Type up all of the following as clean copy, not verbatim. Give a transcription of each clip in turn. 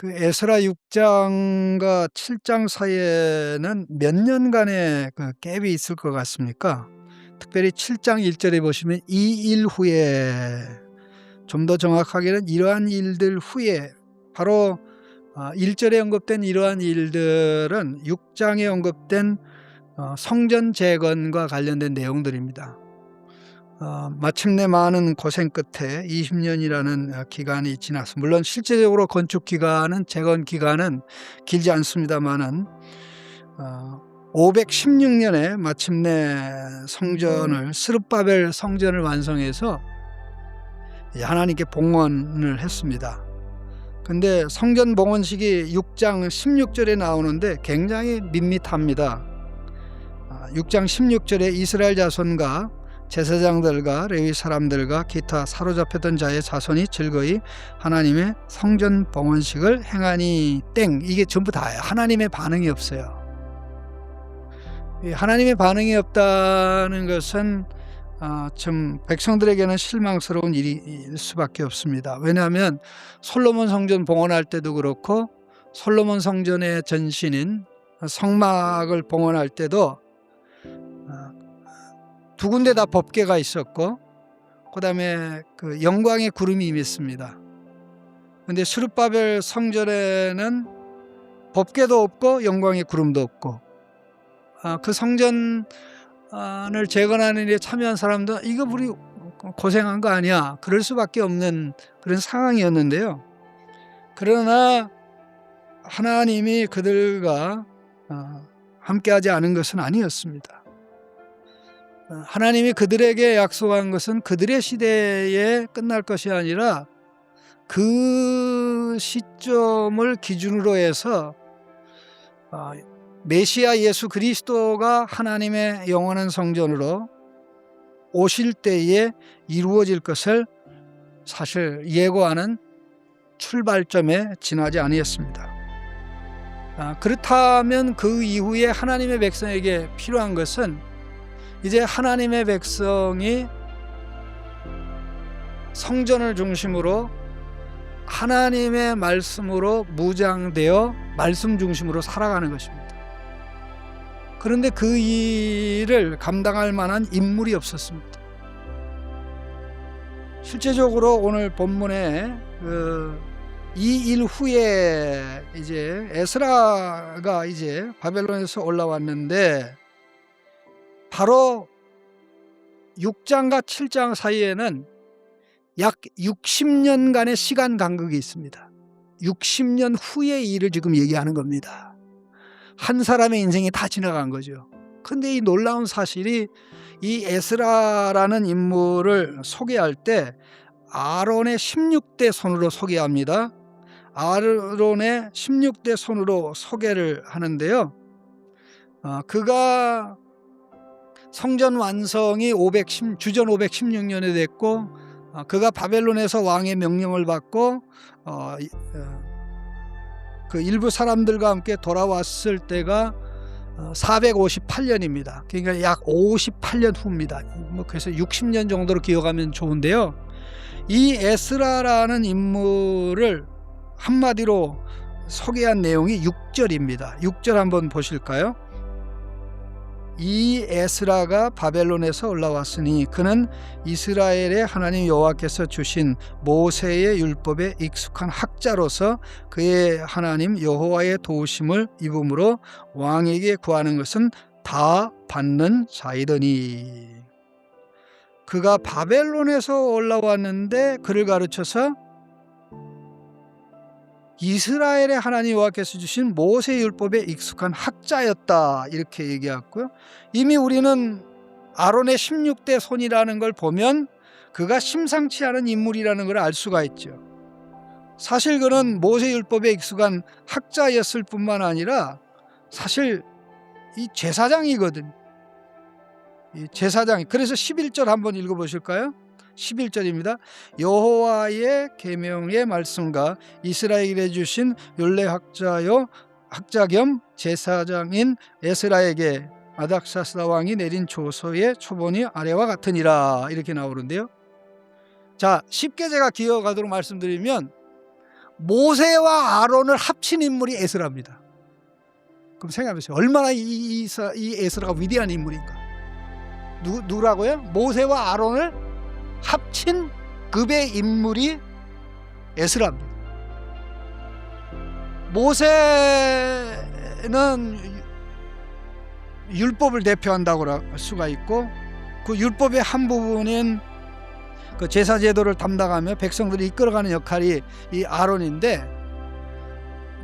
그 에스라 6장과 7장 사이에는 몇 년간의 그 갭이 있을 것 같습니까? 특별히 7장 1절에 보시면 이 일 후에, 좀 더 정확하게는 이러한 일들 후에, 바로 1절에 언급된 이러한 일들은 6장에 언급된 성전 재건과 관련된 내용들입니다. 마침내 많은 고생 끝에 20년이라는 기간이 지나서, 물론 실제적으로 건축 기간은, 재건 기간은 길지 않습니다만은 516년에 마침내 성전을, 스룹바벨 성전을 완성해서 하나님께 봉헌을 했습니다. 근데 성전 봉헌식이 6장 16절에 나오는데 굉장히 밋밋합니다. 6장 16절에 이스라엘 자손과 제사장들과 레위 사람들과 기타 사로잡혔던 자의 자손이 즐거이 하나님의 성전 봉헌식을 행하니 땡, 이게 전부 다예요. 하나님의 반응이 없어요. 하나님의 반응이 없다는 것은 좀 백성들에게는 실망스러운 일일 수밖에 없습니다. 왜냐하면 솔로몬 성전 봉헌할 때도 그렇고, 솔로몬 성전의 전신인 성막을 봉헌할 때도 두 군데 다 법궤가 있었고, 그 다음에 그 영광의 구름이 임했습니다. 근데 스룹바벨 성전에는 법궤도 없고 영광의 구름도 없고, 그 성전을 재건하는 일에 참여한 사람도 이거 우리 고생한 거 아니야, 그럴 수밖에 없는 그런 상황이었는데요. 그러나 하나님이 그들과 함께하지 않은 것은 아니었습니다. 하나님이 그들에게 약속한 것은 그들의 시대에 끝날 것이 아니라 그 시점을 기준으로 해서 메시아 예수 그리스도가 하나님의 영원한 성전으로 오실 때에 이루어질 것을 사실 예고하는 출발점에 지나지 아니었습니다. 그렇다면 그 이후에 하나님의 백성에게 필요한 것은, 이제 하나님의 백성이 성전을 중심으로 하나님의 말씀으로 무장되어 말씀 중심으로 살아가는 것입니다. 그런데 그 일을 감당할 만한 인물이 없었습니다. 실제적으로 오늘 본문에 이 일 후에 이제 에스라가 이제 바벨론에서 올라왔는데, 바로 6장과 7장 사이에는 약 60년간의 시간 간극이 있습니다. 60년 후의 일을 지금 얘기하는 겁니다. 한 사람의 인생이 다 지나간 거죠. 근데 이 놀라운 사실이, 이 에스라라는 인물을 소개할 때 아론의 16대 손으로 소개합니다. 아론의 16대 손으로 소개를 하는데요. 그가 성전 완성이 주전 516년에 됐고, 그가 바벨론에서 왕의 명령을 받고 그 일부 사람들과 함께 돌아왔을 때가 458년입니다. 그러니까 약 58년 후입니다. 그래서 60년 정도로 기억하면 좋은데요. 이 에스라라는 인물을 한마디로 소개한 내용이 6절입니다. 6절 한번 보실까요? 이 에스라가 바벨론에서 올라왔으니 그는 이스라엘의 하나님 여호와께서 주신 모세의 율법에 익숙한 학자로서 그의 하나님 여호와의 도우심을 입음으로 왕에게 구하는 것은 다 받는 자이더니. 그가 바벨론에서 올라왔는데 그를 가르쳐서 이스라엘의 하나님 여호와께서 주신 모세 율법에 익숙한 학자였다, 이렇게 얘기했고요. 이미 우리는 아론의 16대 손이라는 걸 보면 그가 심상치 않은 인물이라는 걸 알 수가 있죠. 사실 그는 모세 율법에 익숙한 학자였을 뿐만 아니라 사실 이 제사장이거든. 이 제사장이. 그래서 11절 한번 읽어보실까요? 11절입니다. 여호와의 계명의 말씀과 이스라엘에 주신 율례 학자 겸 제사장인 에스라에게 아닥사스다 왕이 내린 조서의 초본이 아래와 같으니라, 이렇게 나오는데요. 자, 쉽게 제가 기억하도록 말씀드리면, 모세와 아론을 합친 인물이 에스라입니다. 그럼 생각해보세요. 얼마나 이 에스라가 위대한 인물인가. 누구라고요? 모세와 아론을 합친 급의 인물이 에스라입니다. 모세는 율법을 대표한다고 할 수가 있고, 그 율법의 한 부분인 그 제사 제도를 담당하며 백성들을 이끌어가는 역할이 이 아론인데,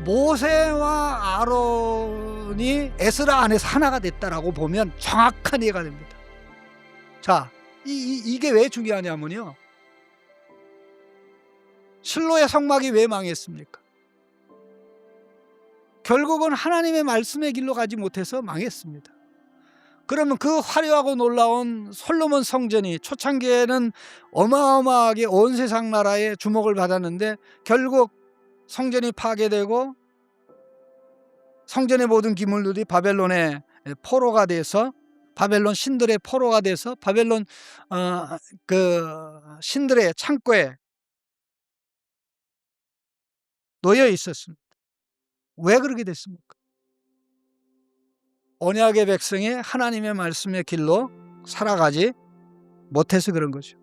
모세와 아론이 에스라 안에서 하나가 됐다라고 보면 정확한 이해가 됩니다. 자, 이게 왜 중요하냐면요, 실로의 성막이 왜 망했습니까? 결국은 하나님의 말씀의 길로 가지 못해서 망했습니다. 그러면 그 화려하고 놀라운 솔로몬 성전이 초창기에는 어마어마하게 온 세상 나라의 주목을 받았는데, 결국 성전이 파괴되고 성전의 모든 기물들이 바벨론의 포로가 돼서, 바벨론 신들의 포로가 돼서 바벨론 그 신들의 창고에 놓여 있었습니다. 왜 그렇게 됐습니까? 언약의 백성이 하나님의 말씀의 길로 살아가지 못해서 그런 거죠.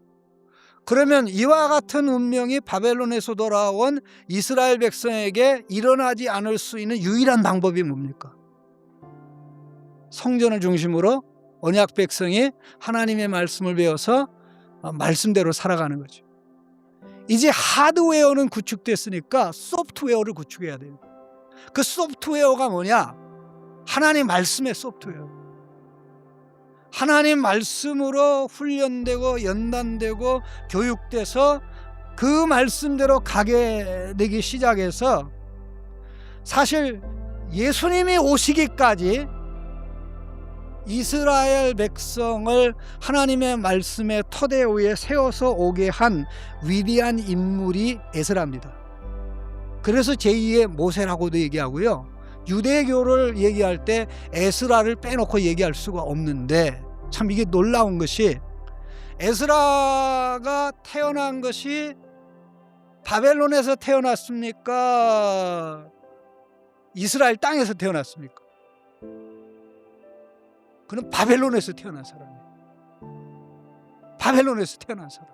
그러면 이와 같은 운명이 바벨론에서 돌아온 이스라엘 백성에게 일어나지 않을 수 있는 유일한 방법이 뭡니까? 성전을 중심으로 언약 백성이 하나님의 말씀을 배워서 말씀대로 살아가는 거죠. 이제 하드웨어는 구축됐으니까 소프트웨어를 구축해야 돼요. 그 소프트웨어가 뭐냐? 하나님 말씀의 소프트웨어. 하나님 말씀으로 훈련되고 연단되고 교육돼서 그 말씀대로 가게 되기 시작해서, 사실 예수님이 오시기까지 이스라엘 백성을 하나님의 말씀의 토대 위에 세워서 오게 한 위대한 인물이 에스라입니다. 그래서 제2의 모세라고도 얘기하고요, 유대교를 얘기할 때 에스라를 빼놓고 얘기할 수가 없는데, 참 이게 놀라운 것이, 에스라가 태어난 것이 바벨론에서 태어났습니까? 이스라엘 땅에서 태어났습니까? 그는 바벨론에서 태어난 사람이에요. 바벨론에서 태어난 사람.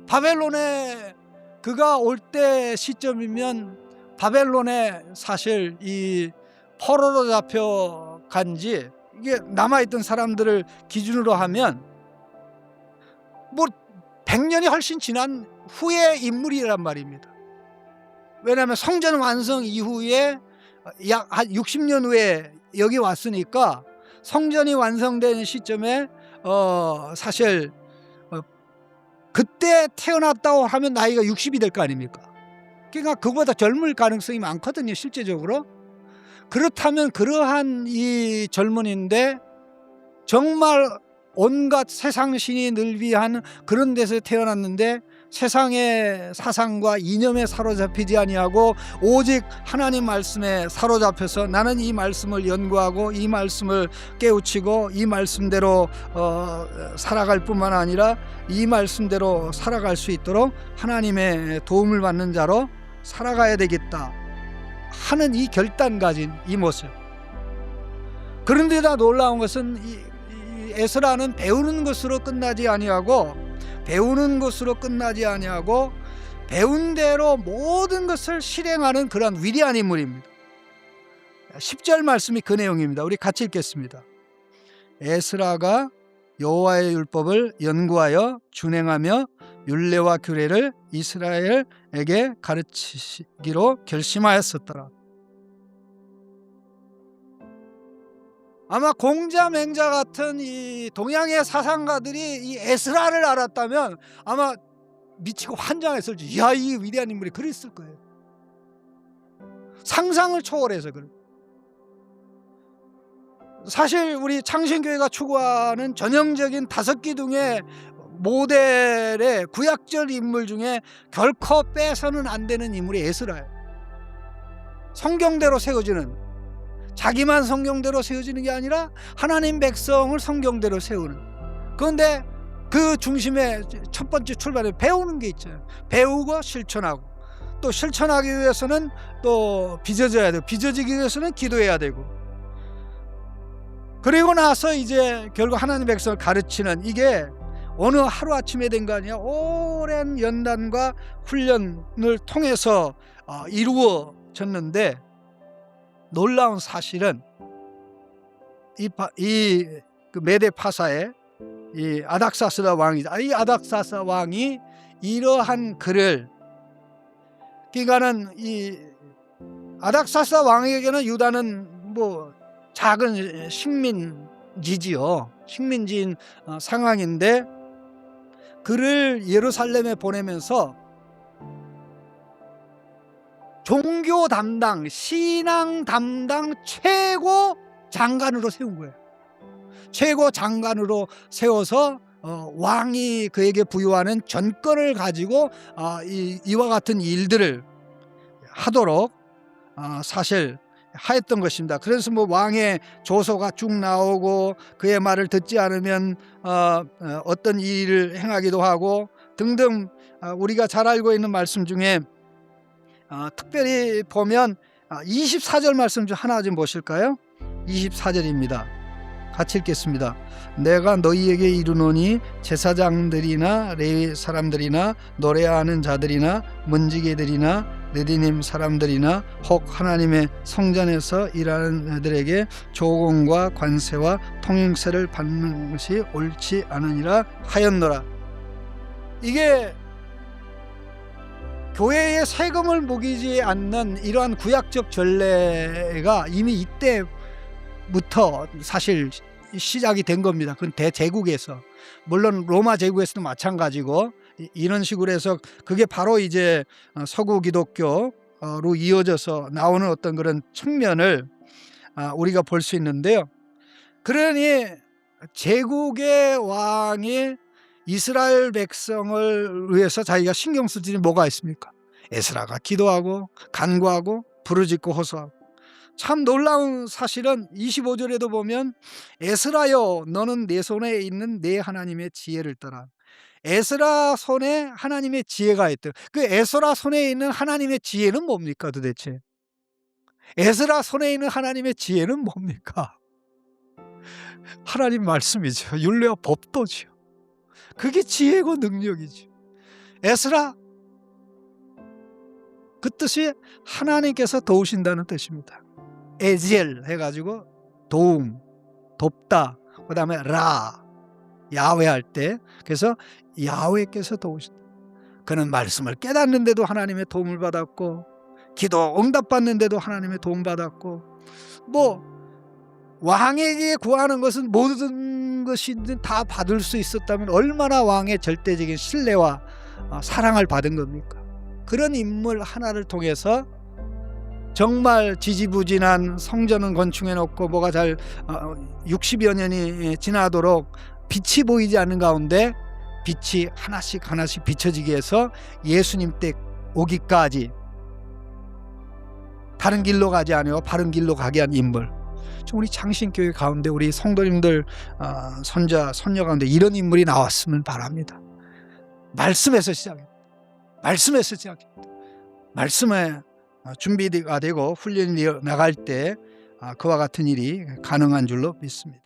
바벨론에 그가 올 때 시점이면 바벨론에 사실 이 포로로 잡혀간 지, 이게 남아있던 사람들을 기준으로 하면 뭐 100년이 훨씬 지난 후의 인물이란 말입니다. 왜냐하면 성전 완성 이후에 약 한 60년 후에 여기 왔으니까, 성전이 완성된 시점에 사실 그때 태어났다고 하면 나이가 60이 될 거 아닙니까? 그러니까 그보다 젊을 가능성이 많거든요, 실제적으로. 그렇다면 그러한 이 젊은이인데 정말 온갖 세상신이 늘비한 그런 데서 태어났는데, 세상의 사상과 이념에 사로잡히지 아니하고 오직 하나님 말씀에 사로잡혀서 나는 이 말씀을 연구하고 이 말씀을 깨우치고 이 말씀대로 살아갈 뿐만 아니라 이 말씀대로 살아갈 수 있도록 하나님의 도움을 받는 자로 살아가야 되겠다 하는 이 결단 가진 이 모습. 그런데다 놀라운 것은 이 에스라는 배우는 것으로 끝나지 아니하고 배운 대로 모든 것을 실행하는 그런 위대한 인물입니다. 10절 말씀이 그 내용입니다. 우리 같이 읽겠습니다. 에스라가 여호와의 율법을 연구하여 준행하며 율례와 규례를 이스라엘에게 가르치기로 결심하였었더라. 아마 공자맹자 같은 이 동양의 사상가들이 이 에스라를 알았다면 아마 미치고 환장했을지, 이야, 이 위대한 인물이 그랬을 거예요. 상상을 초월해서 그래. 사실 우리 창신교회가 추구하는 전형적인 5기둥의 모델의 구약적 인물 중에 결코 빼서는 안 되는 인물이 에스라예요. 성경대로 세워지는, 자기만 성경대로 세워지는 게 아니라 하나님 백성을 성경대로 세우는. 그런데 그 중심에 첫 번째 출발에 배우는 게 있잖아요. 배우고 실천하고, 또 실천하기 위해서는 또 빚어져야 되고, 빚어지기 위해서는 기도해야 되고, 그리고 나서 이제 결국 하나님 백성을 가르치는, 이게 어느 하루아침에 된 거 아니야. 오랜 연단과 훈련을 통해서 이루어졌는데, 놀라운 사실은 그 메대 파사의 이 아닥사스다 왕이다. 이 아닥사스 왕이 이러한 글을, 그러니까는 이 아닥사스 왕에게는 유다는 뭐 작은 식민지지요. 식민지인 상황인데, 그를 예루살렘에 보내면서 종교 담당, 신앙 담당 최고 장관으로 세운 거예요. 최고 장관으로 세워서 왕이 그에게 부여하는 전권을 가지고 이와 같은 일들을 하도록 사실 하였던 것입니다. 그래서 뭐 왕의 조서가 쭉 나오고, 그의 말을 듣지 않으면 어떤 일을 행하기도 하고 등등, 우리가 잘 알고 있는 말씀 중에 특별히 보면 24절 말씀 중 하나 좀 보실까요? 24절입니다. 같이 읽겠습니다. 내가 너희에게 이르노니 제사장들이나 레위 사람들이나 노래하는 자들이나 문지기들이나 느디님 사람들이나 혹 하나님의 성전에서 일하는 애들에게 조공과 관세와 통행세를 받는 것이 옳지 않으니라 하였노라. 이게 교회에 세금을 먹이지 않는 이러한 구약적 전례가 이미 이때부터 사실 시작이 된 겁니다. 그건 대제국에서, 물론 로마 제국에서도 마찬가지고, 이런 식으로 해서 그게 바로 이제 서구 기독교로 이어져서 나오는 어떤 그런 측면을 우리가 볼 수 있는데요. 그러니 제국의 왕이 이스라엘 백성을 위해서 자기가 신경 쓸 일이 뭐가 있습니까? 에스라가 기도하고 간구하고 부르짖고 호소하고. 참 놀라운 사실은 25절에도 보면 에스라여 너는 내 손에 있는 내 하나님의 지혜를 따라. 에스라 손에 하나님의 지혜가 있대요. 그 에스라 손에 있는 하나님의 지혜는 뭡니까 도대체? 에스라 손에 있는 하나님의 지혜는 뭡니까? 하나님 말씀이죠. 율례와 법도죠. 그게 지혜고 능력이죠. 에스라, 그 뜻이 하나님께서 도우신다는 뜻입니다. 에젤 해가지고 도움, 돕다. 그 다음에 라, 야훼 할 때, 그래서 야훼께서 도우신다. 그는 말씀을 깨닫는데도 하나님의 도움을 받았고, 기도 응답받는데도 하나님의 도움 받았고, 뭐 왕에게 구하는 것은 모든 것이든 다 받을 수 있었다면 얼마나 왕의 절대적인 신뢰와 사랑을 받은 겁니까? 그런 인물 하나를 통해서 정말 지지부진한 성전은 건축해 놓고 뭐가 잘 60여 년이 지나도록 빛이 보이지 않는 가운데 빛이 하나씩 하나씩 비춰지게 해서 예수님 때 오기까지 다른 길로 가지 않고 바른 길로 가게 한 인물. 우리 장신교회 가운데 우리 성도님들 손자 손녀 가운데 이런 인물이 나왔으면 바랍니다. 말씀에서 시작합니다. 말씀에서 시작합니다. 말씀에 준비가 되고 훈련이 나갈 때 그와 같은 일이 가능한 줄로 믿습니다.